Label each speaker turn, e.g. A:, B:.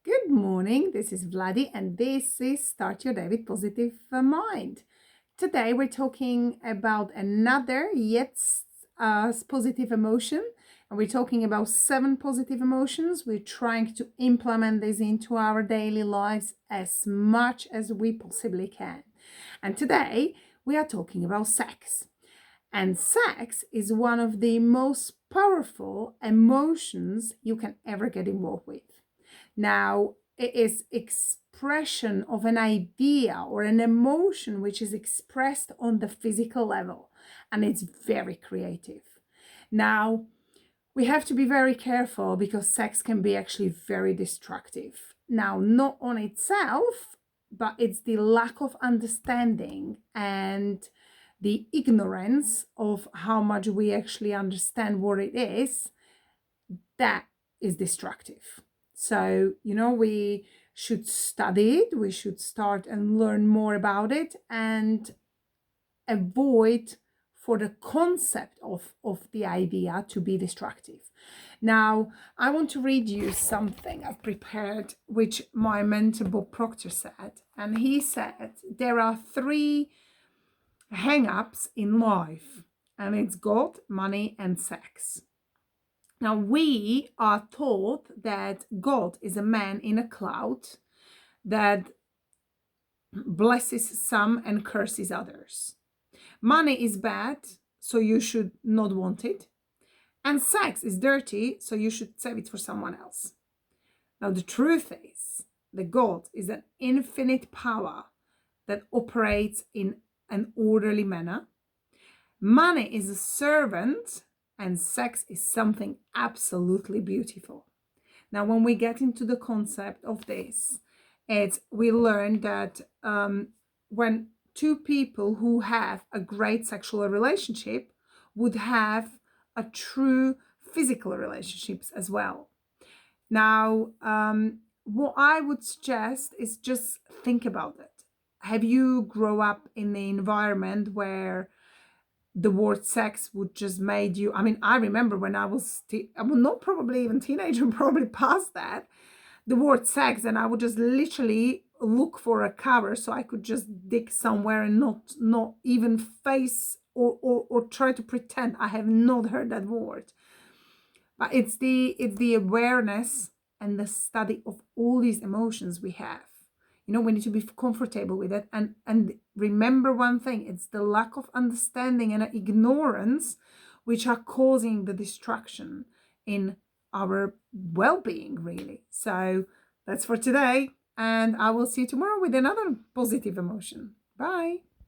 A: Good morning, this is Vladi and this is Start Your Day with Positive Mind. Today we're talking about another yet positive emotion, and we're talking about 7 positive emotions. We're trying to implement this into our daily lives as much as we possibly can. And today we are talking about sex. And sex is one of the most powerful emotions you can ever get involved with. Now, it is expression of an idea or an emotion which is expressed on the physical level, and it's very creative. Now, we have to be very careful because sex can be actually very destructive. Now, not on itself, but it's the lack of understanding and the ignorance of how much we actually understand what it is that is destructive. So, we should study it, we should start and learn more about it and avoid for the concept of the idea to be destructive. Now, I want to read you something I've prepared, which my mentor Bob Proctor said. And he said, there are 3 hang-ups in life, and it's God, money, and sex. Now, we are taught that God is a man in a cloud that blesses some and curses others. Money is bad, so you should not want it. And sex is dirty, so you should save it for someone else. Now, the truth is that God is an infinite power that operates in an orderly manner. Money is a servant, and sex is something absolutely beautiful. Now, when we get into the concept of this, we learn that when 2 people who have a great sexual relationship would have a true physical relationships as well. Now, what I would suggest is just think about it. Have you grown up in the environment where the word sex would just made you, I remember when I was, not probably even teenager, probably past that, the word sex, and I would just literally look for a cover so I could just dig somewhere and not even face or try to pretend I have not heard that word. But it's the awareness and the study of all these emotions we have. We need to be comfortable with it and remember one thing, it's the lack of understanding and ignorance which are causing the destruction in our well-being, really. So that's for today, and I will see you tomorrow with another positive emotion. Bye.